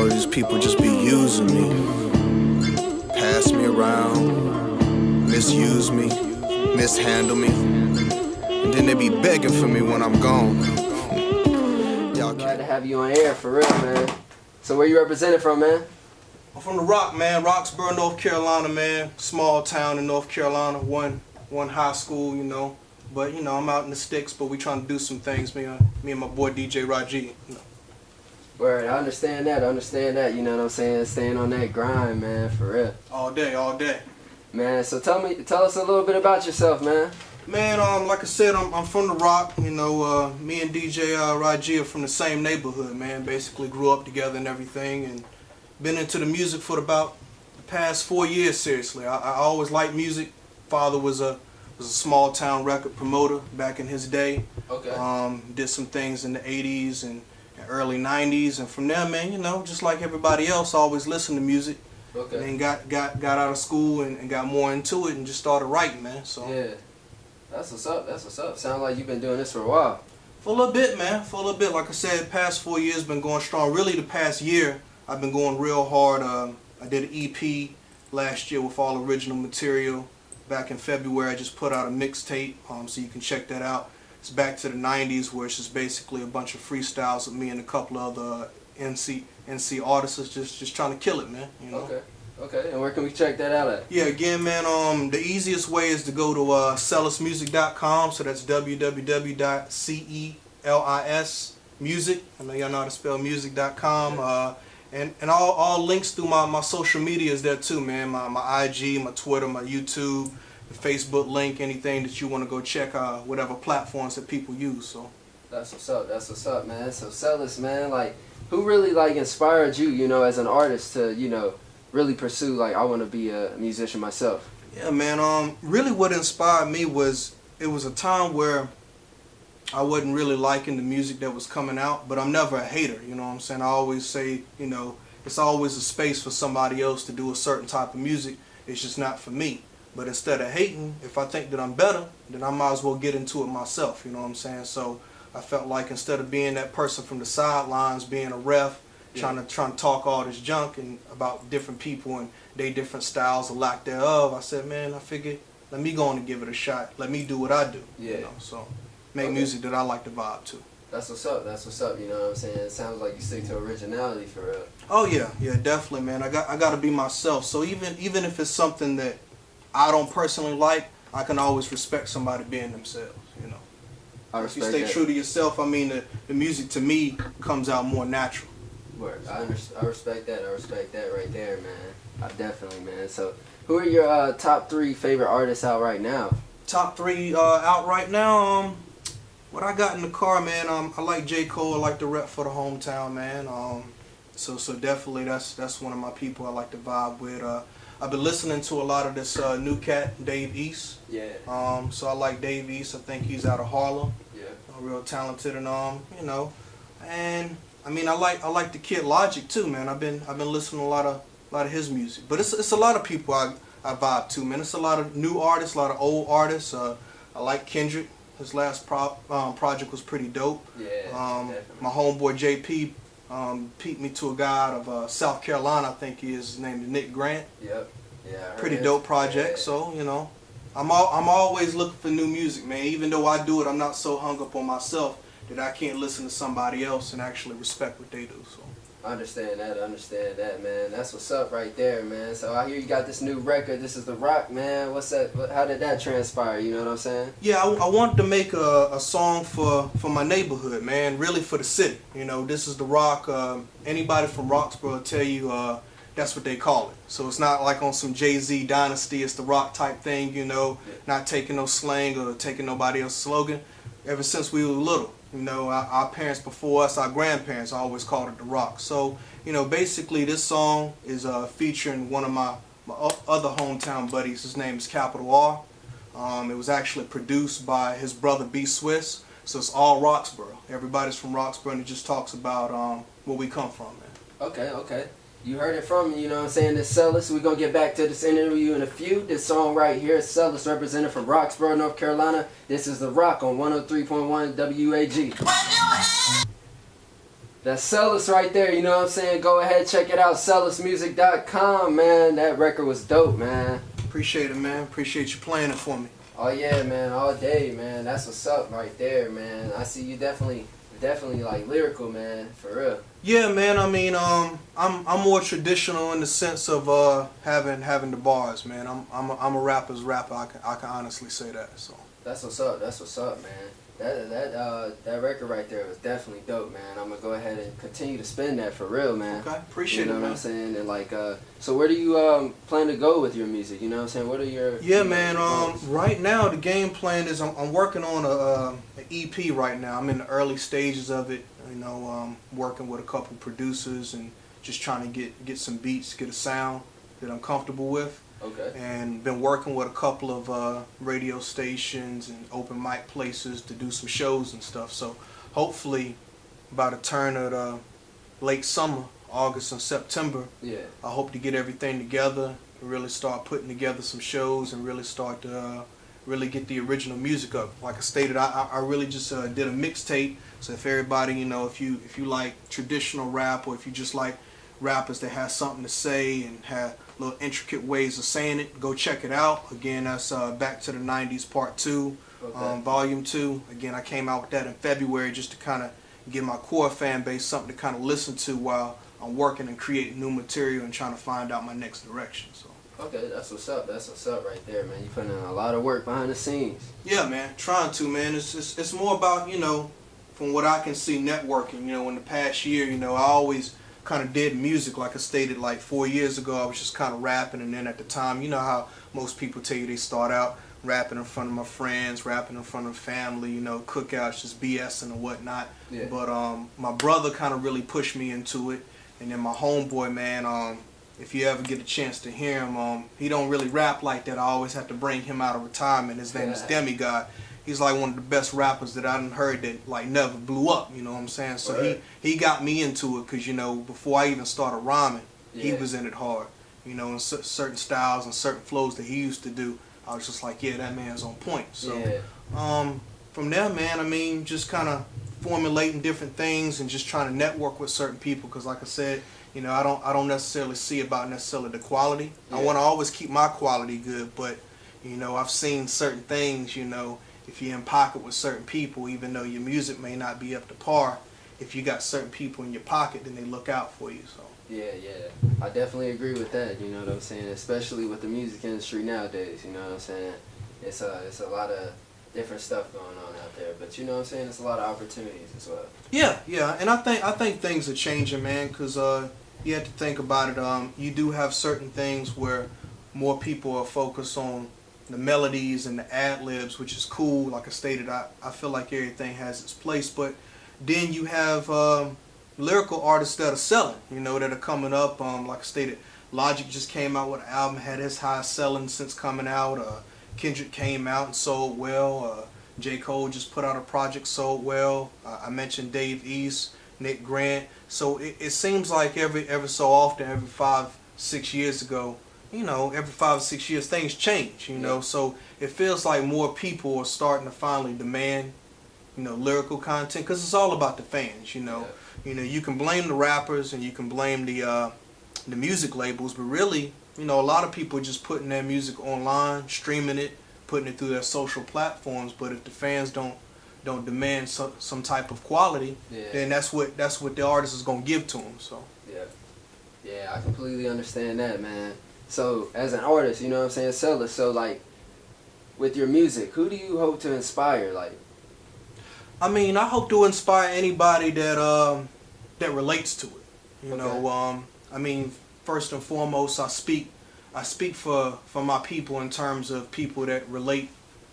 know these people just be using me, pass me around, misuse me, mishandle me, and then they be begging for me when I'm gone. Y'all glad to have you on air, for real, man. So where you representing from, man? I'm from the Rock, man. Roxboro, North Carolina, man. Small town in North Carolina. One high school, you know. But you know, I'm out in the sticks, but we trying to do some things. Me and my boy DJ Raji. You know. Word, I understand that. You know what I'm saying? Staying on that grind, man, for real. All day, all day. Man, so tell us a little bit about yourself, man. Man, like I said, I'm from the Rock. You know, me and DJ Raji are from the same neighborhood, man. Basically grew up together and everything, and been into the music for about the past 4 years. Seriously, I always liked music. Father was a small town record promoter back in his day. Okay. Did some things in the 80s and early 90s, and from there, man, you know, just like everybody else, always listened to music. Okay. And then got out of school and got more into it and just started writing, man. So yeah, that's what's up. Sounds like you've been doing this for a while. For a little bit, man. For a little bit. Like I said, past 4 years been going strong. Really, the past year I've been going real hard. I did an EP last year with all original material. Back in February, I just put out a mixtape, so you can check that out. It's back to the 90s, where it's just basically a bunch of freestyles with me and a couple of other NC artists just trying to kill it, man. You know? Okay. And where can we check that out at? Yeah, again, man, the easiest way is to go to celismusic.com. So that's www.celismusic. I know y'all know how to spell music.com. And all links through my social media is there too, man. My IG, my Twitter, my YouTube, the Facebook link, anything that you want to go check, whatever platforms that people use. So that's what's up, man. So Celis, man, like, who really like inspired you, you know, as an artist to, you know, really pursue, like, I want to be a musician myself? Yeah, man. Really, what inspired me was it was a time where I wasn't really liking the music that was coming out, but I'm never a hater, you know what I'm saying? I always say, you know, it's always a space for somebody else to do a certain type of music. It's just not for me. But instead of hating, if I think that I'm better, then I might as well get into it myself, you know what I'm saying? So I felt like instead of being that person from the sidelines, being a ref, trying to talk all this junk and about different people and their different styles or lack thereof, I said, man, I figured, let me go on and give it a shot. Let me do what I do, you know, so. Make music that I like to vibe to. That's what's up, you know what I'm saying? It sounds like you stick to originality for real. Oh yeah, definitely, man. I got to be myself. So even if it's something that I don't personally like, I can always respect somebody being themselves, you know. If you stay true to yourself, I mean, the music to me comes out more natural. Word. I respect that. I respect that right there, man. I definitely, man. So who are your top 3 favorite artists out right now? Top 3 out right now, what I got in the car, man, I like J. Cole. I like to rep for the hometown, man. So definitely that's one of my people I like to vibe with. I've been listening to a lot of this new cat, Dave East. Yeah. So I like Dave East. I think he's out of Harlem. Yeah. Real talented and you know, and I mean I like the Kid Logic too, man. I've been listening to a lot of his music. But it's a lot of people I vibe to, man. It's a lot of new artists, a lot of old artists. I like Kendrick. His last project was pretty dope. Yeah, my homeboy JP peeped me to a guy out of South Carolina, I think his name is Nick Grant. Yep. Yeah. Pretty dope project. Yeah. So you know, I'm always looking for new music, man. Even though I do it, I'm not so hung up on myself that I can't listen to somebody else and actually respect what they do. So. I understand that, man. That's what's up right there, man. So I hear you got this new record. This is The Rock, man. What's that? How did that transpire? You know what I'm saying? Yeah, I wanted to make a song for my neighborhood, man. Really for the city. You know, this is The Rock. Anybody from Roxboro will tell you that's what they call it. So it's not like on some Jay-Z Dynasty. It's The Rock type thing, you know. Yeah. Not taking no slang or taking nobody else's slogan. Ever since we were little. You know, our parents before us, our grandparents always called it The Rock. So, you know, basically this song is featuring one of my other hometown buddies. His name is Capital R. It was actually produced by his brother B Swiss. So it's all Roxboro. Everybody's from Roxboro, and it just talks about where we come from, man. Okay. You heard it from me, you know what I'm saying? This Celis. We're going to get back to this interview in a few. This song right here is Celis, represented from Roxboro, North Carolina. This is The Rock on 103.1 WAG. That's Celis right there, you know what I'm saying? Go ahead, check it out, celismusic.com, man. That record was dope, man. Appreciate it, man. Appreciate you playing it for me. Oh yeah, man, all day, man. That's what's up right there, man. I see you definitely like lyrical, man, for real. Yeah, man. I mean, I'm more traditional in the sense of having the bars, man. I'm a rapper's rapper. I can honestly say that. So That's what's up. That's what's up, man. That record right there was definitely dope, man. I'm gonna go ahead and continue to spin that for real, man. okay, appreciate You know it, what man. I'm saying? And like, so where do you plan to go with your music? You know what I'm saying? What are your Yeah, man. Right now the game plan is I'm working on an EP right now. I'm in the early stages of it. You know, working with a couple producers and just trying to get some beats, get a sound that I'm comfortable with. Okay. And been working with a couple of radio stations and open mic places to do some shows and stuff. So hopefully by the turn of the late summer, August and September, Yeah. I hope to get everything together and really start putting together some shows and really start to really get the original music up. Like I stated, I really just did a mixtape. So if everybody, you know, if you like traditional rap, or if you just like rappers that have something to say and have little intricate ways of saying it, go check it out. Again, that's Back to the 90s Part 2, Okay. Volume 2. Again, I came out with that in February just to kind of give my core fan base something to kind of listen to while I'm working and creating new material and trying to find out my next direction. So Okay, that's what's up. That's what's up right there, man. You putting in a lot of work behind the scenes. yeah, man, trying to, man. It's more about, you know, from what I can see, networking. You know, in the past year, you know, I always kind of did music, like I stated, like 4 years ago. I was just kind of rapping, and then at the time, you know how most people tell you they start out rapping in front of my friends, rapping in front of family, you know, cookouts, just BSing and whatnot. Yeah. But my brother kind of really pushed me into it, and then my homeboy, man, if you ever get a chance to hear him, he don't really rap like that. I always have to bring him out of retirement. His name is Demigod. He's like one of the best rappers that I done heard that like never blew up, you know what I'm saying? So Right. he got me into it because, you know, before I even started rhyming, he Yeah. was in it hard. You know, in certain styles and certain flows that he used to do, I was just like, yeah, that man's on point. So Yeah. from there, man, I mean, just kind of formulating different things and just trying to network with certain people because, like I said, you know, I don't necessarily see about necessarily the quality. I Yeah. want to always keep my quality good, but, you know, I've seen certain things, you know, if you're in pocket with certain people, even though your music may not be up to par, if you got certain people in your pocket, then they look out for you. So Yeah, I definitely agree with that, you know what I'm saying? Especially with the music industry nowadays, you know what I'm saying? It's a lot of different stuff going on out there, but you know what I'm saying? It's a lot of opportunities as well. yeah, and I think things are changing, man, because you have to think about it. You do have certain things where more people are focused on the melodies and the ad-libs, which is cool. Like I stated, I feel like everything has its place, but then you have lyrical artists that are selling, you know, that are coming up. Like I stated, Logic just came out with an album, had his highest selling since coming out. Kendrick came out and sold well. J. Cole just put out a project, sold well. I mentioned Dave East, Nick Grant. So it seems like every so often, every 5-6 years ago, you know, every 5 or 6 years, things change, you know. So it feels like more people are starting to finally demand, you know, lyrical content because it's all about the fans, you know. Yeah. You know, you can blame the rappers and you can blame the music labels, but really, you know, a lot of people are just putting their music online, streaming it, putting it through their social platforms. But if the fans don't demand some type of quality, then that's what the artist is gonna give to them. So yeah, I completely understand that, man. So as an artist, you know what I'm saying, Celis, so like with your music, who do you hope to inspire? Like, I mean, I hope to inspire anybody that relates to it. You Okay. know, I mean, first and foremost, I speak for my people in terms of people that relate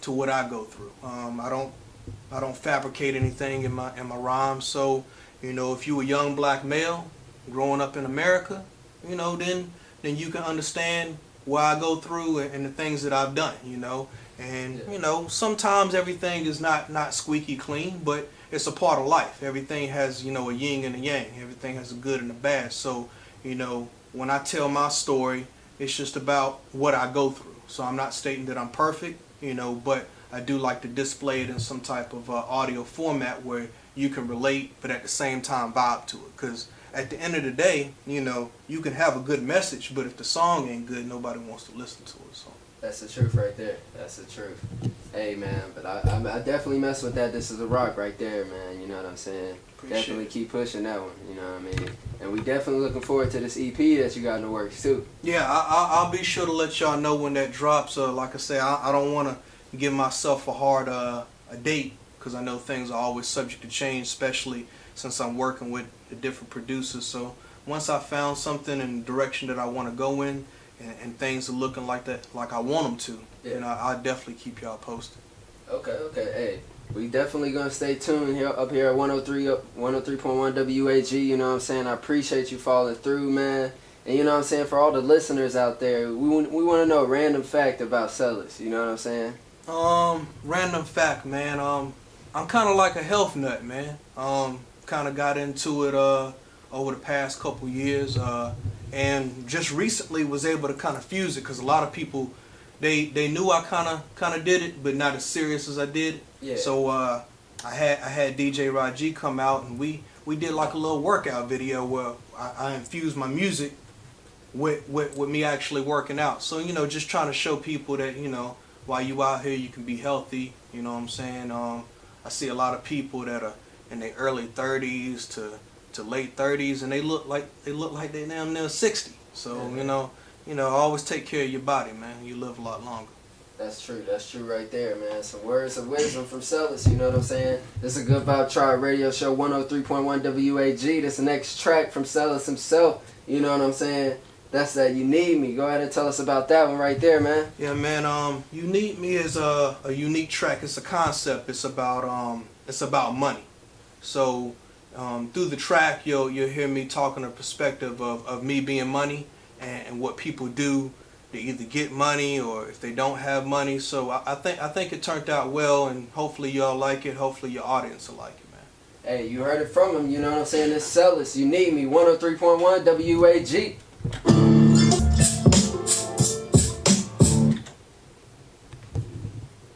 to what I go through. I don't fabricate anything in my rhymes. So, you know, if you a young black male growing up in America, you know, then you can understand what I go through and the things that I've done, you know. And, you know, sometimes everything is not squeaky clean, but it's a part of life. Everything has, you know, a yin and a yang. Everything has a good and a bad. So, you know, when I tell my story, it's just about what I go through. So I'm not stating that I'm perfect, you know, but I do like to display it in some type of audio format where you can relate, but at the same time vibe to it. Because at the end of the day, you know, you can have a good message, but if the song ain't good, nobody wants to listen to it. So That's the truth right there. That's the truth. Hey, man, but I definitely mess with that. This is a rock right there, man. You know what I'm saying? Definitely keep pushing that one. You know what I mean? And we definitely looking forward to this EP that you got in the works, too. Yeah, I'll be sure to let y'all know when that drops. Like I say, I don't want to give myself a hard a date, because I know things are always subject to change, especially since I'm working with the different producers. So once I found something in the direction that I want to go in, and things are looking like that, like I want them to, then I'll definitely keep y'all posted. Okay. Hey, we definitely gonna stay tuned here up here at 103.1 WAG. You know what I'm saying? I appreciate you following through, man. And you know what I'm saying, for all the listeners out there, we want to know a random fact about Celis. You know what I'm saying? Random fact, man. I'm kind of like a health nut, man. Kind of got into it over the past couple years, and just recently was able to kind of fuse it, because a lot of people, they knew I kind of did it, but not as serious as I did. Yeah. So I had DJ Raji come out, and we did like a little workout video where I infused my music with me actually working out. So, you know, just trying to show people that, you know, while you out here, you can be healthy. You know what I'm saying? I see a lot of people that are in their early 30s to late 30s, and they look like they're damn near 60. So you know, always take care of your body, man. You live a lot longer. That's true right there, man. Some words of wisdom from Celis, you know what I'm saying? This is a Good Vibe Tribe Radio Show, 103.1 WAG. This is the next track from Celis himself, you know what I'm saying? That's that You Need Me. Go ahead and tell us about that one right there, man. Yeah, man. You Need Me is a unique track. It's a concept. It's about money. So through the track, you'll hear me talking a perspective of me being money and what people do to either get money or if they don't have money. So I think it turned out well, and hopefully y'all like it. Hopefully your audience will like it, man. Hey, you heard it from him, you know what I'm saying? This Celis, You Need Me, 103.1 WAG.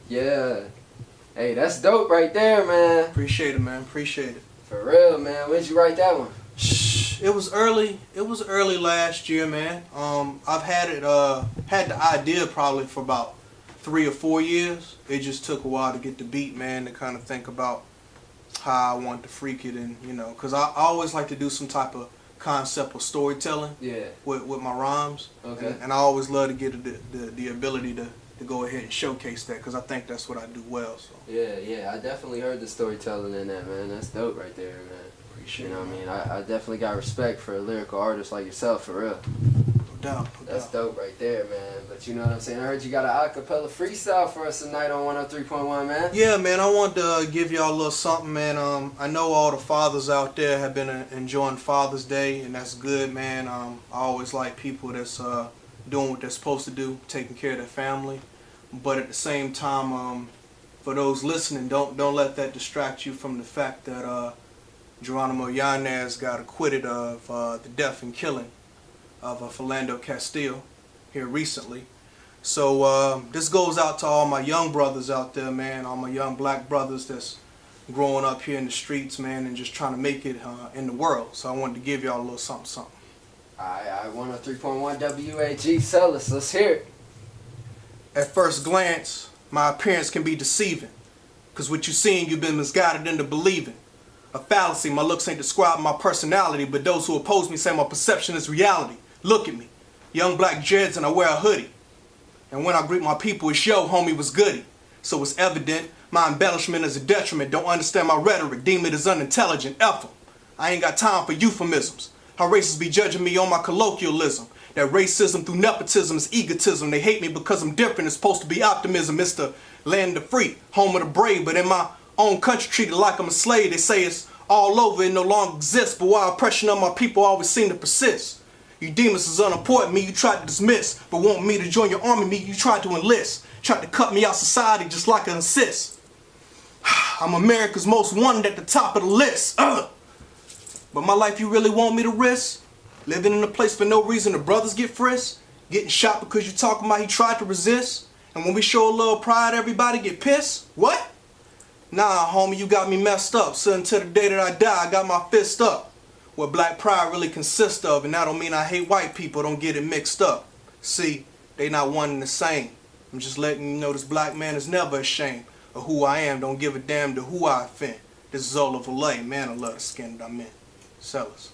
Yeah. Hey, that's dope right there, man. Appreciate it, man. Appreciate it. For real, man. When'd you write that one? It was early last year, man. I've had the idea probably for about 3 or 4 years. It just took a while to get the beat, man, to kind of think about how I want to freak it, and you know, because I always like to do some type of concept or storytelling with my rhymes. Okay. And I always love to get the ability to go ahead and showcase that, because I think that's what I do well. So Yeah, I definitely heard the storytelling in that, man. That's dope right there, man. appreciate You know it. what I mean? I definitely got respect for a lyrical artist like yourself, for real. No doubt. That's dope right there, man. But you know what I'm saying? I heard you got an acapella freestyle for us tonight on 103.1, man. Yeah, man, I want to give y'all a little something, man. I know all the fathers out there have been enjoying Father's Day, and that's good, man. I always like people that's doing what they're supposed to do, taking care of their family. But at the same time, for those listening, don't let that distract you from the fact that Geronimo Yanez got acquitted of the death and killing of Philando Castile here recently. So this goes out to all my young brothers out there, man, all my young black brothers that's growing up here in the streets, man, and just trying to make it in the world. So I wanted to give y'all a little something. I 103.1 WAG Celis. Let's hear it. At first glance, my appearance can be deceiving, because what you seeing, you've been misguided into believing. A fallacy, my looks ain't describing my personality, but those who oppose me say my perception is reality. Look at me, young black Jeds, and I wear a hoodie. And when I greet my people, it's yo, homie, was goody. So it's evident, my embellishment is a detriment. Don't understand my rhetoric, deem it as unintelligent. F 'em. I ain't got time for euphemisms. How racists be judging me on my colloquialism. That racism through nepotism is egotism. They hate me because I'm different. It's supposed to be optimism. It's the land of the free, home of the brave. But in my own country, treated like I'm a slave. They say it's all over, it no longer exists. But why oppression of my people always seem to persist? You deem us as unimportant, me you tried to dismiss. But want me to join your army, me you tried to enlist. Tried to cut me out society just like an assist. I'm America's most wanted at the top of the list. But my life you really want me to risk? Living in a place for no reason the brothers get frisked? Getting shot because you talking about he tried to resist? And when we show a little pride, everybody get pissed? What? Nah, homie, you got me messed up. So until the day that I die, I got my fist up. What black pride really consists of, and that don't mean I hate white people, don't get it mixed up. See, they not one and the same. I'm just letting you know this black man is never ashamed of who I am, don't give a damn to who I offend. This is all of LA, man, I love the skin that I'm in. Celis.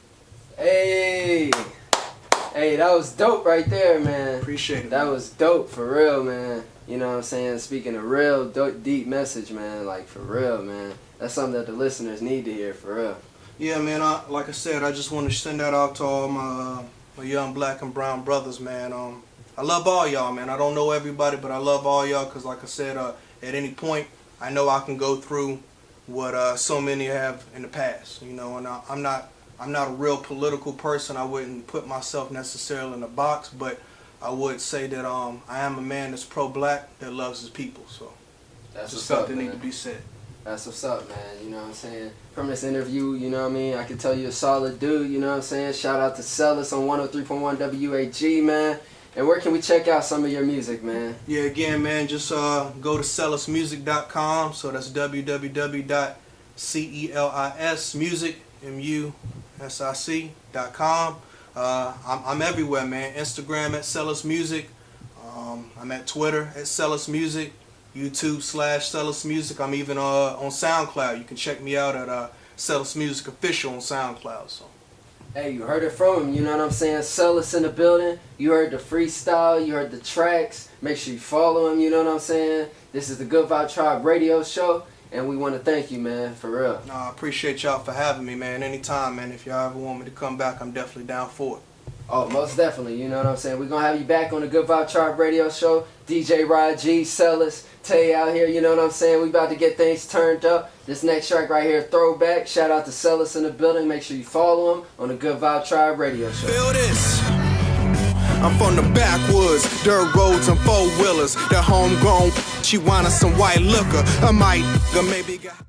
Hey, that was dope right there, man. Appreciate it. That man. was dope for real, man. You know what I'm saying? Speaking a real deep message, man. Like for real, man. That's something that the listeners need to hear, for real. Yeah, man. Like I said, I just want to send that out to all my young black and brown brothers, man. I love all y'all, man. I don't know everybody, but I love all y'all because, like I said, at any point, I know I can go through what so many have in the past, you know. And I'm not a real political person. I wouldn't put myself necessarily in a box, but I would say that I am a man that's pro-black that loves his people. So That's just what's up, something man. need to be said. That's what's up, man. You know what I'm saying? From this interview, you know what I mean? I can tell you a solid dude, you know what I'm saying? Shout out to Celis on 103.1 WAG, man. And where can we check out some of your music, man? Yeah, again, man, just go to celismusic.com. So that's www.celismusic.com. I'm everywhere, man. Instagram at Celis Music. I'm at Twitter at Celis Music. YouTube/Celis Music. I'm even on SoundCloud. You can check me out at Celis Music Official on SoundCloud. So. Hey, you heard it from him, you know what I'm saying? Celis in the building. You heard the freestyle, you heard the tracks. Make sure you follow him, you know what I'm saying? This is the Good Vibe Tribe radio show, and we want to thank you, man, for real. No, I appreciate y'all for having me, man. Anytime, man. If y'all ever want me to come back, I'm definitely down for it. Oh, most definitely, you know what I'm saying? We're going to have you back on the Good Vibe Tribe radio show. DJ Rod G, Celis, Tay out here, you know what I'm saying? We about to get things turned up. This next track right here, Throwback. Shout out to Celis in the building. Make sure you follow him on the Good Vibe Tribe radio show. Feel this. I'm from the backwoods, dirt roads and four-wheelers. The homegrown, she wanted some white liquor. I might maybe got